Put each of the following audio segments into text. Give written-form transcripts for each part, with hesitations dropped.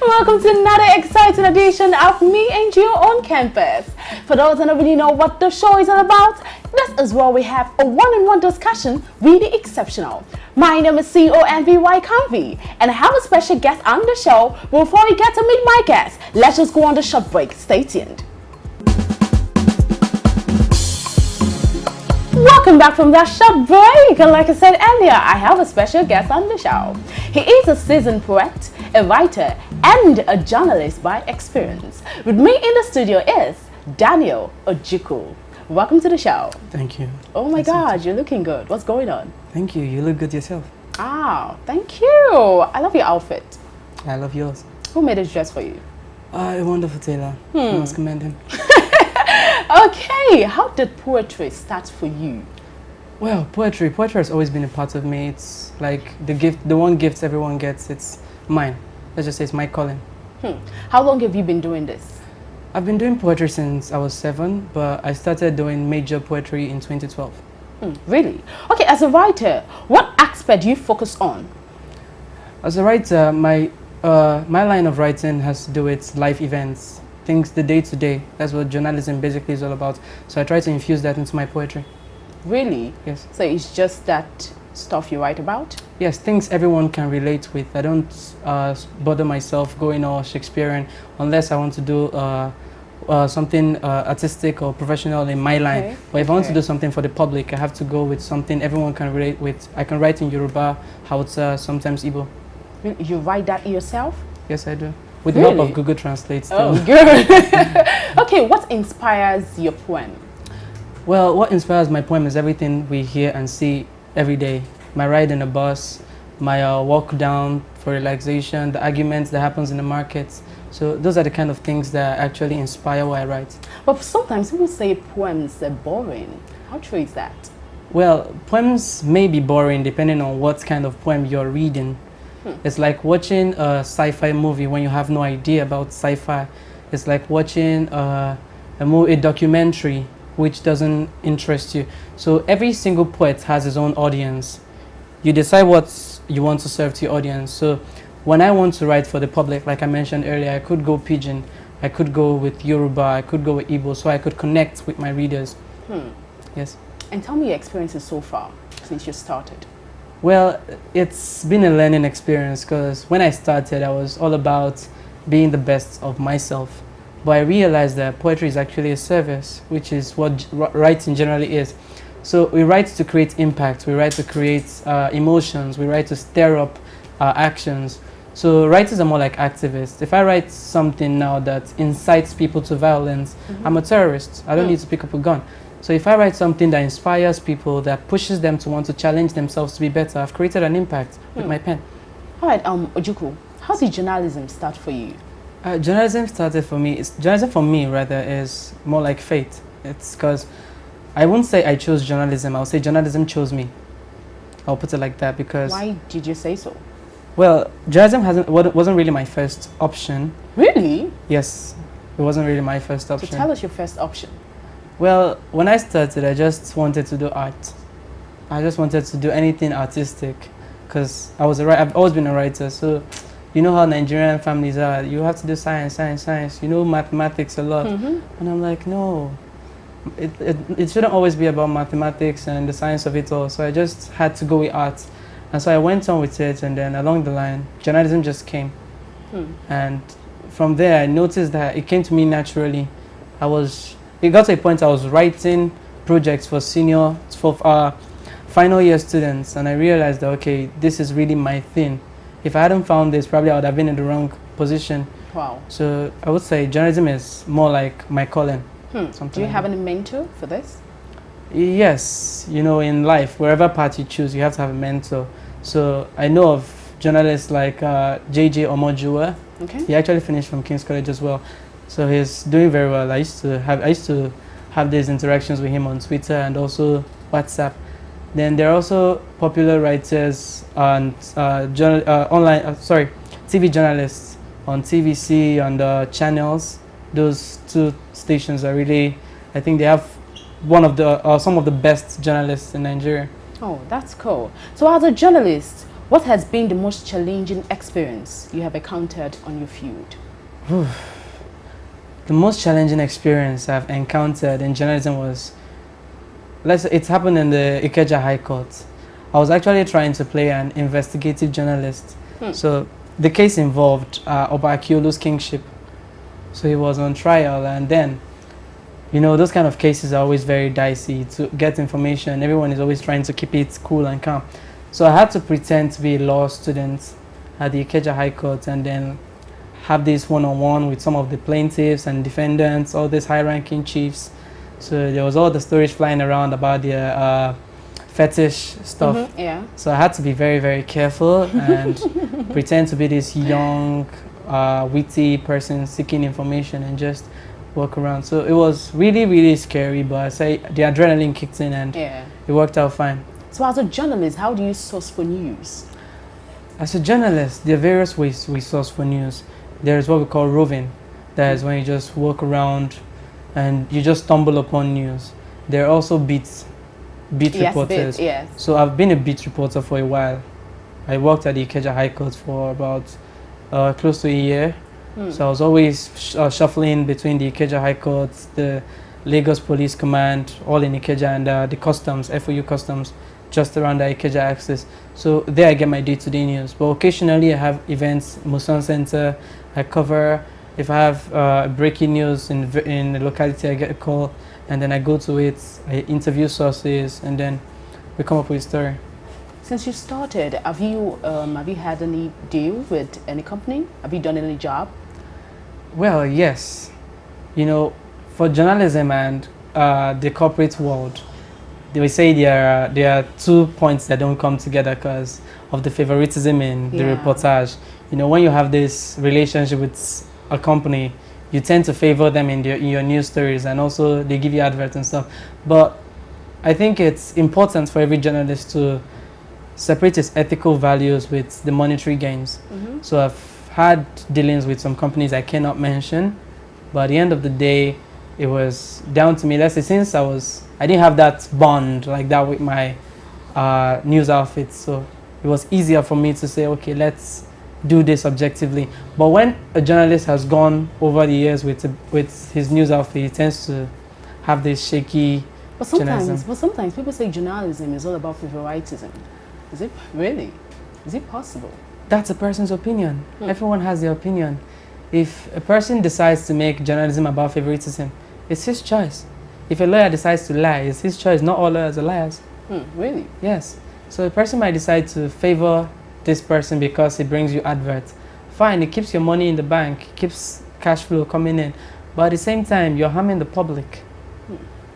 Welcome to another exciting edition of Me and You on Campus. For those that don't really know what the show is all about, this is where we have a one-on-one discussion, really exceptional. My name is Convy, Convy, and I have a special guest on the show. Before we get to meet my guest, let's just go on the short break. Stay tuned. Welcome back from that short break, and like I said earlier, I have a special guest on the show. He is a seasoned poet, a writer, and a journalist by experience. With me in the studio is Daniel Ojukwu. Welcome to the show. Thank you. Oh my God, you're looking good. What's going on? Thank you. You look good yourself. Ah, thank you. I love your outfit. I love yours. Who made this dress for you? A wonderful tailor. I must commend him. Okay, how did poetry start for you? Well, poetry has always been a part of me. It's like the one gift everyone gets. It's mine. Let's just say it's my calling. How long have you been doing this? I've been doing poetry since I was 7, but I started doing major poetry in 2012. Really? Okay, as a writer, what aspect do you focus on? As a writer, my line of writing has to do with life events, things the day-to-day. That's what journalism basically is all about. So I try to infuse that into my poetry. Really? Yes. So it's just that stuff you write about? Yes, things everyone can relate with. I don't bother myself going all Shakespearean unless I want to do something artistic or professional in my line. Okay. But if I want to do something for the public, I have to go with something everyone can relate with. I can write in Yoruba, Hausa, sometimes Igbo. You write that yourself? Yes, I do. With Really? the help of Google Translate. Oh, good. Okay, what inspires your poem? Well, what inspires my poem is everything we hear and see every day. My ride in a bus, my walk down for relaxation, the arguments that happens in the markets. So those are the kind of things that actually inspire what I write. But sometimes people say poems are boring. How true is that? Well, poems may be boring depending on what kind of poem you're reading. It's like watching a sci-fi movie when you have no idea about sci-fi. It's like watching a documentary which doesn't interest you. So every single poet has his own audience. You decide what you want to serve to your audience. So when I want to write for the public, like I mentioned earlier, I could go pidgin, I could go with Yoruba, I could go with Igbo, so I could connect with my readers. Yes. And tell me your experiences so far since you started. Well, it's been a learning experience because when I started, I was all about being the best of myself. But I realized that poetry is actually a service, which is what writing generally is. So we write to create impact, we write to create emotions, we write to stir up actions. So writers are more like activists. If I write something now that incites people to violence, I'm a terrorist. I don't need to pick up a gun. So if I write something that inspires people, that pushes them to want to challenge themselves to be better, I've created an impact with my pen. All right, Ojukwu, how did journalism start for you? Journalism started for me. Journalism for me rather is more like fate. It's because I won't say I chose journalism. I'll say journalism chose me. I'll put it like that because. Why did you say so? Well, journalism wasn't really my first option. Really? Yes, it wasn't really my first option. So tell us your first option. Well, when I started, I just wanted to do art. I just wanted to do anything artistic because I've always been a writer. So. You know how Nigerian families are. You have to do science. You know mathematics a lot. And I'm like, no. It shouldn't always be about mathematics and the science of it all. So I just had to go with art. And so I went on with it. And then along the line, journalism just came. And from there, I noticed that it came to me naturally. It got to a point I was writing projects for final year students. And I realized that, okay, this is really my thing. If I hadn't found this, probably I would have been in the wrong position. Wow. So I would say journalism is more like my calling. Do you have any mentor for this? Yes. You know, in life, wherever path you choose, you have to have a mentor. So I know of journalists like JJ Omojuwa. Okay. He actually finished from King's College as well, so he's doing very well. I used to have these interactions with him on Twitter and also WhatsApp. Then there are also popular writers and TV journalists on TVC and channels. Those two stations are really, I think they have some of the best journalists in Nigeria. Oh, that's cool. So as a journalist, what has been the most challenging experience you have encountered on your field? The most challenging experience I've encountered in journalism was, it happened in the Ikeja High Court. I was actually trying to play an investigative journalist. So the case involved Oba Akiolu's kingship. So he was on trial, and then, you know, those kind of cases are always very dicey to get information. Everyone is always trying to keep it cool and calm. So I had to pretend to be a law student at the Ikeja High Court and then have this one-on-one with some of the plaintiffs and defendants, all these high-ranking chiefs. So there was all the stories flying around about their fetish stuff. Yeah. So I had to be very, very careful and pretend to be this young, witty person seeking information and just walk around. So it was really, really scary, but I say the adrenaline kicked in and it worked out fine. So as a journalist, how do you source for news? As a journalist, there are various ways we source for news. There is what we call roving. That is when you just walk around and you just stumble upon news. There are also beat reporters. Yes. So I've been a beat reporter for a while. I worked at the Ikeja High Court for about close to a year. So I was always shuffling between the Ikeja High Court, the Lagos Police Command, all in Ikeja, and the customs, FOU customs, just around the Ikeja axis. So there I get my day-to-day news. But occasionally I have events, Musan Center, I cover. If I have breaking news in the locality, I get a call, and then I go to it, I interview sources, and then we come up with a story. Since you started, have you had any deal with any company? Have you done any job? Well, yes. You know, for journalism and the corporate world, they will say there are 2 points that don't come together because of the favoritism in the reportage. You know, when you have this relationship with a company, you tend to favor them in your news stories, and also they give you adverts and stuff. But I think it's important for every journalist to separate its ethical values with the monetary gains. So I've had dealings with some companies I cannot mention, but at the end of the day, it was down to me. Let's say, since I didn't have that bond like that with my news outfits, so it was easier for me to say, okay, let's do this objectively. But when a journalist has gone over the years with his news outfit, he tends to have this shaky journalism. But sometimes people say journalism is all about favoritism. Is it really? Is it possible? That's a person's opinion. Everyone has their opinion. If a person decides to make journalism about favoritism, it's his choice. If a lawyer decides to lie, it's his choice. Not all lawyers are liars. Really? Yes. So a person might decide to favor this person because it brings you adverts. Fine, it keeps your money in the bank, keeps cash flow coming in. But at the same time, you're harming the public.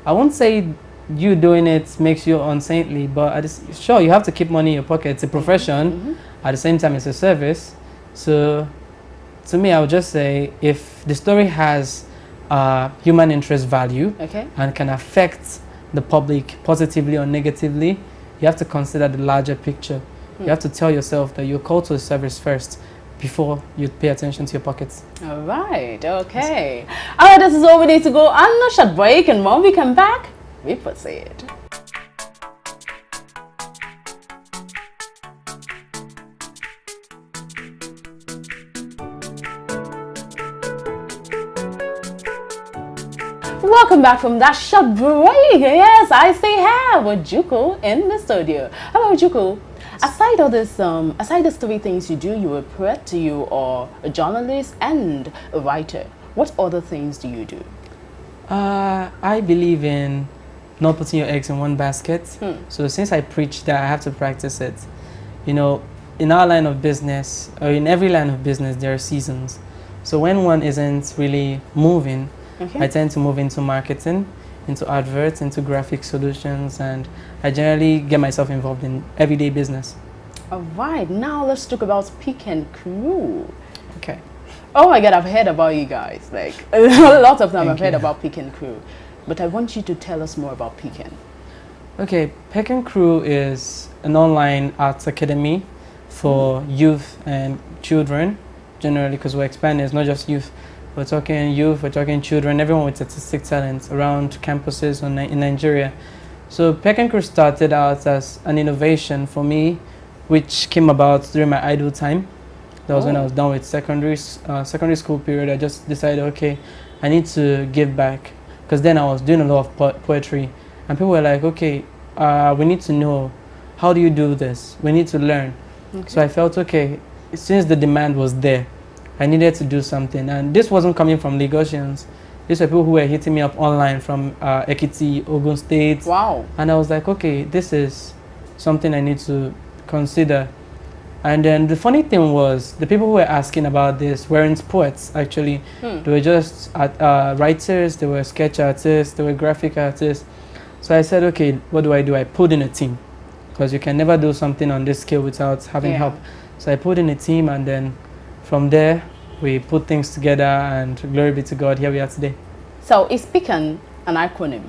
I won't say you doing it makes you unsaintly, but sure, you have to keep money in your pocket. It's a profession. At the same time, it's a service. So to me, I would just say, if the story has human interest value and can affect the public positively or negatively, you have to consider the larger picture. You have to tell yourself that you're called to a service first before you pay attention to your pockets. All right, okay. All right, this is all we need to go on a short break, and when we come back, we proceed. Welcome back from that short break. Yes, I still have Ojukwu in the studio. Hello, Ojukwu. Aside all this, aside the three things you do, you're a poet, you are a journalist and a writer. What other things do you do? I believe in not putting your eggs in one basket. So since I preach that, I have to practice it. You know, in our line of business, or in every line of business, there are seasons. So when one isn't really moving, I tend to move into marketing, into adverts, into graphic solutions, and I generally get myself involved in everyday business. All right, now let's talk about Pecan Crew. Okay. Oh my God, I've heard about you guys. Like a lot of time I've heard you. about Pecan Crew, but I want you to tell us more about Pecan. Okay, Pecan Crew is an online arts academy for youth and children, generally, because we're expanding. It's not just youth. We're talking youth, we're talking children, everyone with artistic talents around campuses in Nigeria. So Pecan Crew started out as an innovation for me, which came about during my idle time. That was when I was done with secondary school period. I just decided, okay, I need to give back, because then I was doing a lot of poetry, and people were like, okay, we need to know, how do you do this? We need to learn. Okay. So I felt, okay, since the demand was there, I needed to do something. And this wasn't coming from Lagosians. These were people who were hitting me up online from Ekiti, Ogun State. Wow. And I was like, okay, this is something I need to consider. And then the funny thing was, the people who were asking about this weren't poets, actually. They were just writers, they were sketch artists, they were graphic artists. So I said, okay, what do? I pulled in a team, because you can never do something on this scale without having help. So I pulled in a team, and then from there, we put things together, and glory be to God, here we are today. So is Pecan an acronym?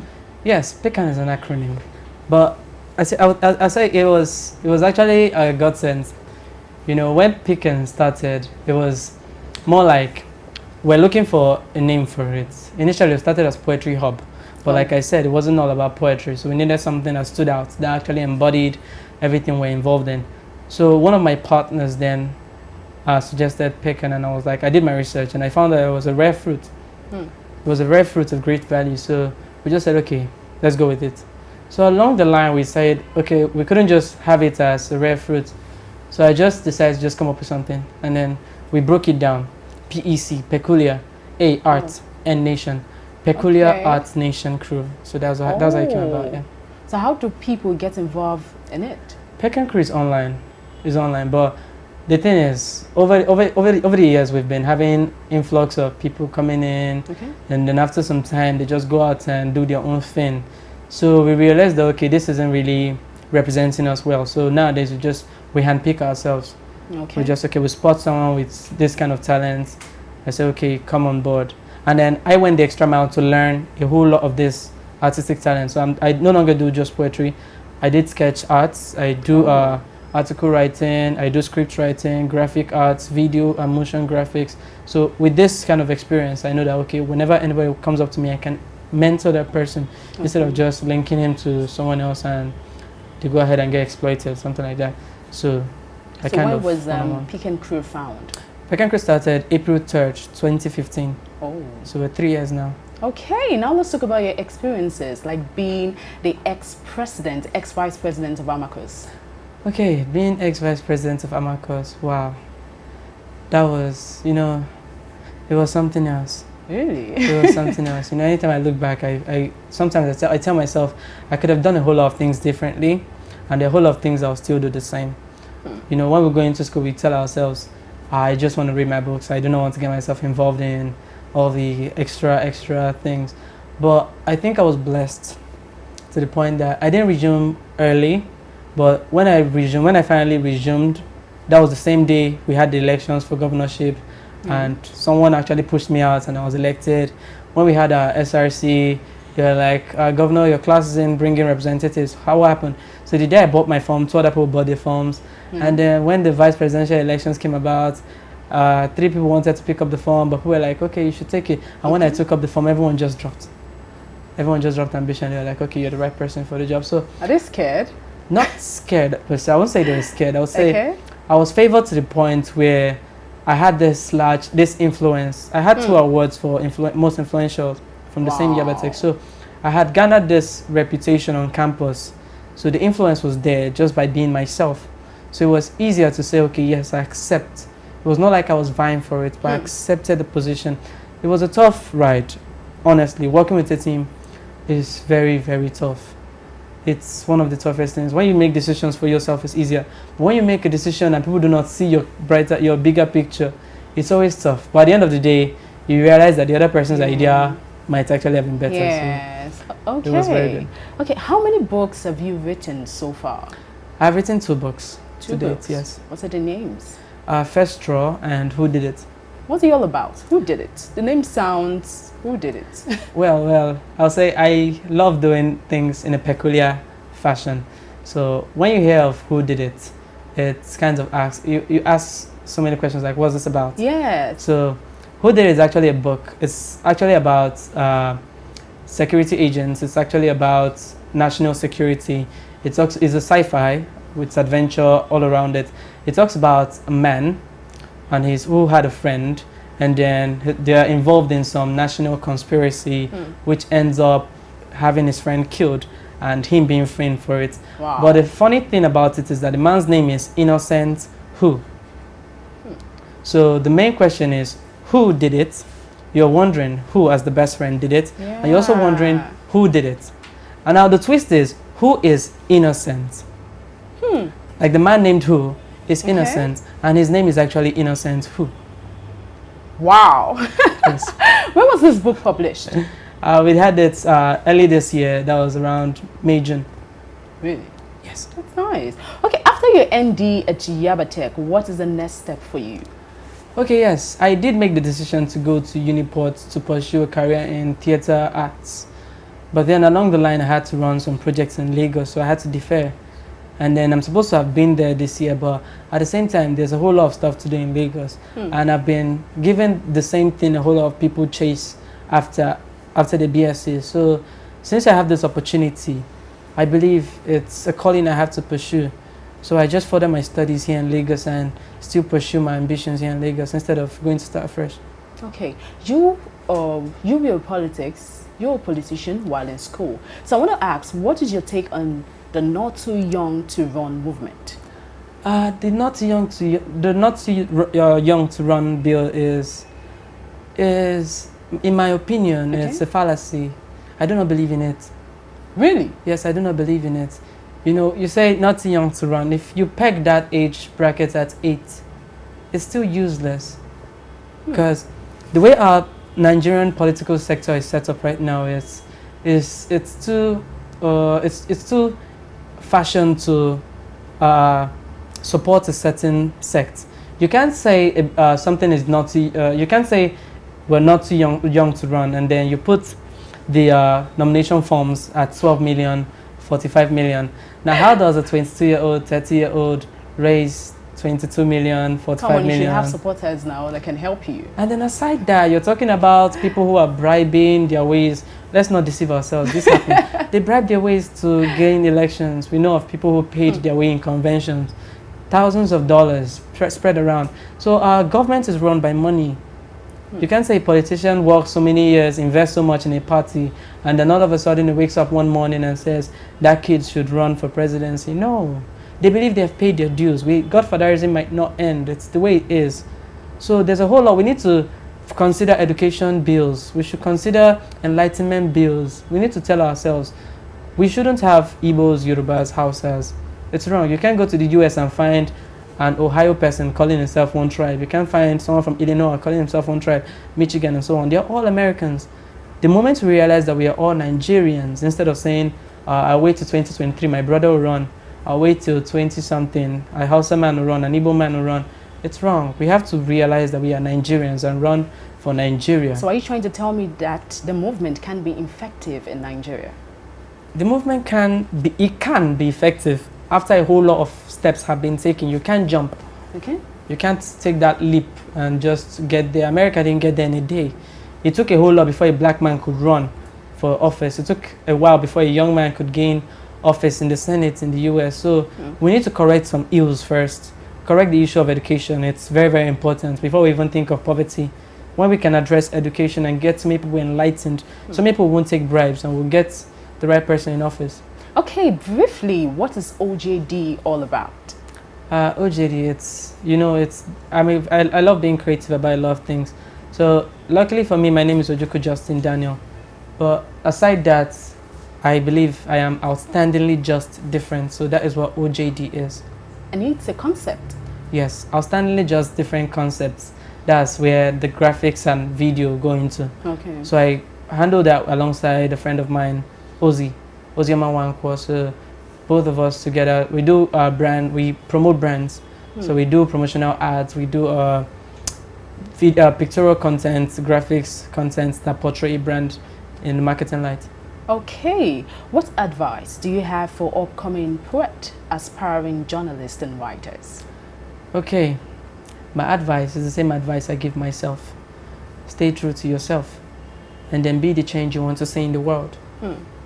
Yes, Pecan is an acronym. But I say it was actually a godsend. You know, when Pecan started, it was more like we're looking for a name for it. Initially, it started as Poetry Hub. But like I said, it wasn't all about poetry. So we needed something that stood out, that actually embodied everything we're involved in. So one of my partners then suggested Pecan, and I was like, I did my research, and I found that it was a rare fruit. It was a rare fruit of great value. So we just said, okay, let's go with it. So along the line, we said, okay, we couldn't just have it as a rare fruit. So I just decided to just come up with something, and then we broke it down. PEC, Peculiar, A, Art, N, Nation. Peculiar Arts Nation Crew. So that's how it came about, yeah. So how do people get involved in it? Pecan Crew is online. But the thing is, over the years, we've been having influx of people coming in, and then after some time, they just go out and do their own thing. So we realized that, okay, this isn't really representing us well. So nowadays, we handpick ourselves. Okay. We spot someone with this kind of talent. I say, okay, come on board. And then I went the extra mile to learn a whole lot of this artistic talent. So I no longer do just poetry. I did sketch arts. I do article writing. I do script writing, graphic arts, video and motion graphics. So with this kind of experience, I know that, okay, whenever anybody comes up to me, I can mentor that person instead of just linking him to someone else and they go ahead and get exploited, something like that. So when was Pecan Crew found? Pecan Crew started April 3rd, 2015. Oh. So we're 3 years now. Okay, now let's talk about your experiences, like being the ex-vice president of Amacus. Okay, being ex-vice president of Amacus, wow. That was, it was something else. Really? It was something else. Anytime I look back, sometimes I tell myself I could have done a whole lot of things differently, and a whole lot of things I'll still do the same. When we go into school, we tell ourselves, I just want to read my books. I do not want to get myself involved in all the extra things. But I think I was blessed to the point that I didn't resume early. But when I finally resumed, that was the same day we had the elections for governorship. And someone actually pushed me out and I was elected. When we had our SRC, they were like, Governor, your class isn't bringing representatives. What happened? So the day I bought my form, 2 other people bought their forms. And then when the vice presidential elections came about, 3 people wanted to pick up the form, but we were like, okay, you should take it. And when I took up the form, everyone just dropped. Everyone just dropped ambition. They were like, okay, you're the right person for the job. So are they scared? Not scared, per se. I won't say they were scared. I would say I was favored to the point where I had this influence. I had 2 awards for most influential from the same Yabatek. So I had garnered this reputation on campus. So the influence was there just by being myself. So it was easier to say, okay, yes, I accept. It was not like I was vying for it, but I accepted the position. It was a tough ride, honestly. Working with a team is very, very tough. It's one of the toughest things. When you make decisions for yourself, it's easier. But when you make a decision and people do not see your bigger picture, it's always tough. But at the end of the day, you realize that the other person's idea might actually have been better. Yes. So okay. It was very good. Okay. How many books have you written so far? I've written 2 books. Two to date, books. yes. What are the names? First Straw and Who Did It. What's it all about? Who did it? The name sounds. Who did it? Well, I'll say I love doing things in a peculiar fashion. So when you hear of Who Did It, it's kind of you ask so many questions like, what's this about? Yes. So Who Did It is actually a book. It's actually about security agents. It's actually about national security. It's a sci-fi with adventure all around it. It talks about a man and who had a friend, and then they are involved in some national conspiracy, which ends up having his friend killed and him being framed for it. Wow. But the funny thing about it is that the man's name is Innocent Who. So the main question is, who did it? You're wondering who, as the best friend, did it, and you're also wondering who did it. And now the twist is, who is innocent? Like the man named Who is innocent, and his name is actually Innocent Who. Wow. Yes. When was this book published? We had it early this year. That was around May, June. Really? Yes. That's nice. Okay, after your ND at Yaba Tech, what is the next step for you? Okay, yes. I did make the decision to go to Uniport to pursue a career in theatre arts. But then along the line, I had to run some projects in Lagos, so I had to defer. And then I'm supposed to have been there this year, but at the same time, there's a whole lot of stuff to do in Lagos. And I've been given the same thing a whole lot of people chase after the BSc. So since I have this opportunity, I believe it's a calling I have to pursue. So I just further my studies here in Lagos and still pursue my ambitions here in Lagos instead of going to start fresh. Okay, you were politics. You're a politician while in school. So I want to ask, what is your take on the not too young to run movement? The not too young to run bill is, in my opinion, it's a fallacy. I do not believe in it. Really? Yes, I do not believe in it. You know, you say not too young to run. If you peg that age bracket at 8, it's still useless. Because the way our Nigerian political sector is set up right now it's too fashioned to support a certain sect. You can't say something is not too, you can't say we're not too young to run, and then you put the nomination forms at 12 million, 45 million. Now, how does a 22-year-old, 30-year-old raise 22 million, 45 Come on, million? you should have supporters now that can help you. And then aside that, you're talking about people who are bribing their ways. Let's not deceive ourselves. This happened. They bribe their ways to gain elections. We know of people who paid their way in conventions. Thousands of dollars spread around. So our government is run by money. You can't say a politician works so many years, invests so much in a party, and then all of a sudden he wakes up one morning and says that kid should run for presidency. No. They believe they have paid their dues. Godfatherism might not end. It's the way it is. So there's a whole lot. We need to consider education bills. We should consider enlightenment bills. We need to tell ourselves we shouldn't have Igbos, Yorubas, Hausas. It's wrong. You can't go to the US and find an Ohio person calling himself one tribe. You can't find someone from Illinois calling himself one tribe, Michigan and so on. They're all Americans. The moment we realize that we are all Nigerians, instead of saying, I'll wait till 2023, my brother will run. I'll wait till 20-something, a Hausa man will run, an Igbo man will run. It's wrong. We have to realize that we are Nigerians and run for Nigeria. So are you trying to tell me that the movement can be effective in Nigeria? The movement can be effective after a whole lot of steps have been taken. You can't jump. Okay. You can't take that leap and just get there. America didn't get there in a day. It took a whole lot before a black man could run for office. It took a while before a young man could gain office in the Senate in the US. So we need to correct some ills first. Correct the issue of education. It's very, very important before we even think of poverty. When we can address education and get some people enlightened, some people won't take bribes and we'll get the right person in office. Okay, briefly, what is OJD all about? OJD, I love being creative about a lot of things. So luckily for me, my name is Ojukwu Daniel. But aside that, I believe I am outstandingly just different. So that is what OJD is. And it's a concept. Yes, outstandingly just different concepts. That's where the graphics and video go into. Okay. So I handle that alongside a friend of mine, Ozioma Wankwo. So both of us together, we do brand, we promote brands. So we do promotional ads, we do pictorial content, graphics content that portray a brand in the marketing light. Okay, what advice do you have for upcoming poet, aspiring journalists and writers? Okay, my advice is the same advice I give myself. Stay true to yourself and then be the change you want to see in the world.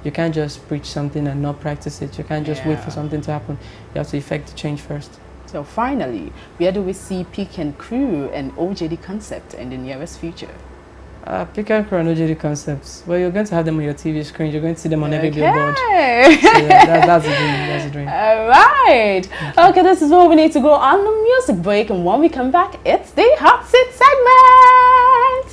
You can't just preach something and not practice it. You can't just wait for something to happen. You have to effect the change first. So finally, where do we see Pecan Crew and OJD Concept in the nearest future? Pecan Crew and OJD Concepts. Well, you're going to have them on your TV screen. You're going to see them on every billboard. So that's the dream. That's the dream. All right. Okay, this is where we need to go on the music break. And when we come back, it's the Hot Seat segment.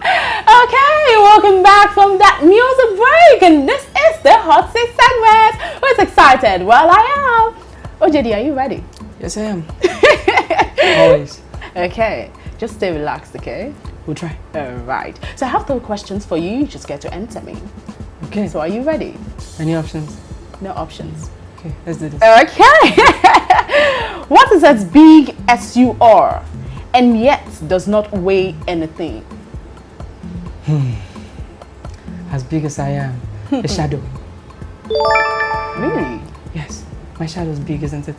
Okay, welcome back from that music break. And this is the Hot Seat segment. Who's excited? Well, I am. OJD, are you ready? Yes, I am. Always. Okay, just stay relaxed, okay? We'll try. All right. So I have 3 questions for you. You just get to answer me. Okay. So are you ready? Any options? No options. Okay, let's do this. Okay. What is as big as you are and yet does not weigh anything? As big as I am, a shadow. Really? Yes, my shadow is big, isn't it?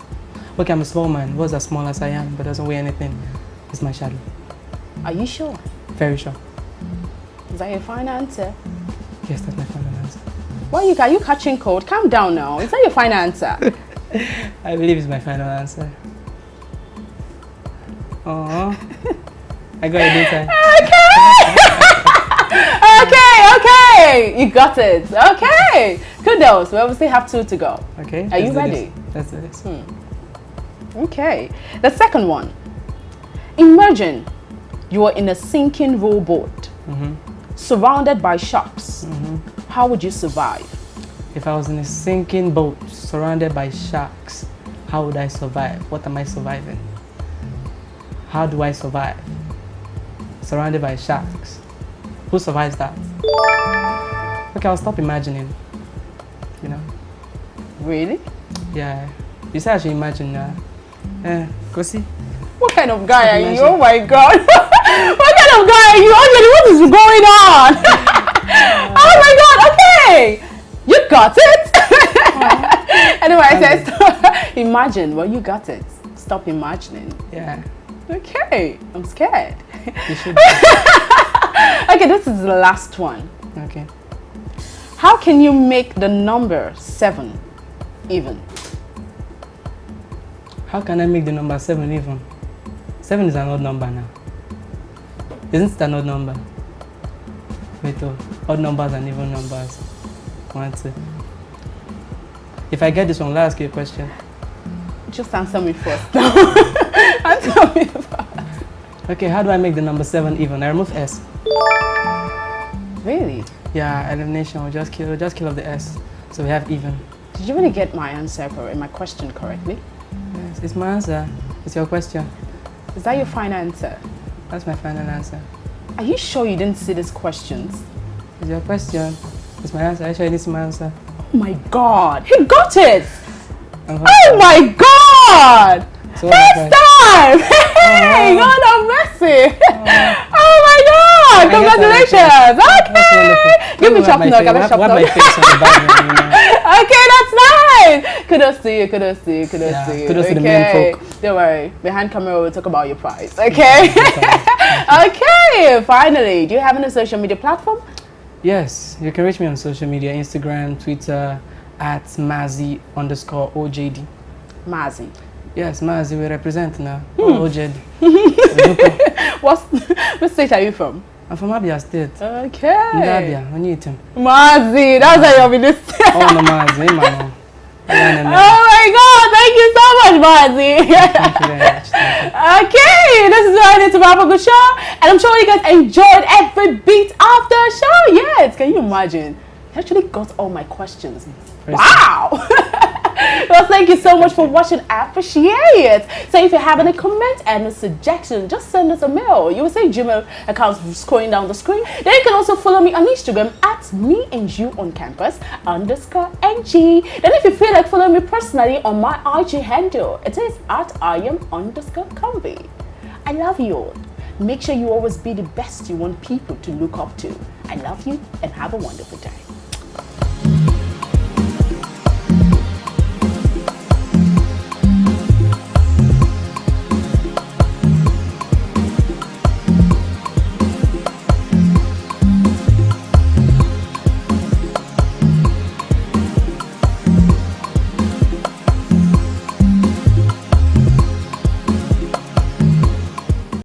Okay, I'm a small man. What's as small as I am, but doesn't weigh anything? It's my shadow. Are you sure? Very sure. Is that your final answer? Yes, that's my final answer. Why are you catching cold? Calm down now. Is that your final answer? I believe it's my final answer. Aww. I got it this time. Okay, you got it. Okay, kudos. Well, we still have 2 to go. Okay. Are you ready? Let's do this. Okay. The second one. Imagine you are in a sinking rowboat, surrounded by sharks. How would you survive? If I was in a sinking boat, surrounded by sharks, how would I survive? What am I surviving? How do I survive? Surrounded by sharks. Who survives that? Okay, I'll stop imagining. You know? Really? Yeah. You say I should imagine now. Go see. What kind of guy are you? Oh my God. What kind of guy are you? What is going on? Oh my God. Okay. You got it. Anyway, I said stop. Imagine. Well, you got it. Stop imagining. Yeah. Okay. I'm scared. You should. Okay, this is the last one. Okay. How can you make the number 7 even? How can I make the number 7 even? 7 is an odd number now. Isn't it an odd number? Wait, odd numbers and even numbers. 1, 2. If I get this one, let's ask you a question. Just answer me first. Answer me first. Okay, how do I make the number 7 even? I remove S. Really? Yeah, elimination. We'll just kill off the S. So we have even. Did you really get my answer correct, my question correctly? Yes, it's my answer. It's your question. Is that your final answer? That's my final answer. Are you sure you didn't see these questions? It's your question. It's my answer. I sure you didn't see my answer. Oh my God, he got it! Oh my God! So First time! Hey, God have mercy! Oh my God! Congratulations! Okay! Give me chop knock. What my face on the background, you know? Okay, that's nice! Kudos to you, kudos to you, kudos to you. Kudos to the men folk. Don't worry, behind camera we'll talk about your prize, okay? Okay, finally, do you have any social media platform? Yes, you can reach me on social media, Instagram, Twitter, at Mazi_OJD. Mazi. Yes, Mazi, we represent now. OJD. What state are you from? I'm from Abia State. Okay. Abia, on YouTube. Mazi, that's why you're in this. Oh, no, Mazi, man. Oh my God, thank you so much, Mazi. Thank you very much. Okay, this is where I need to wrap up the show. And I'm sure you guys enjoyed every beat of the show. Yes, can you imagine? I actually got all my questions Wow! Well, thank you so much for watching. I appreciate it. So if you have any comment and a suggestion, just send us a mail. You will see Gmail account scrolling down the screen. Then you can also follow me on Instagram at @meandyouoncampus_ng. Then if you feel like following me personally on my IG handle, it is @Iam_Convy. I love you all. Make sure you always be the best you want people to look up to. I love you and have a wonderful day.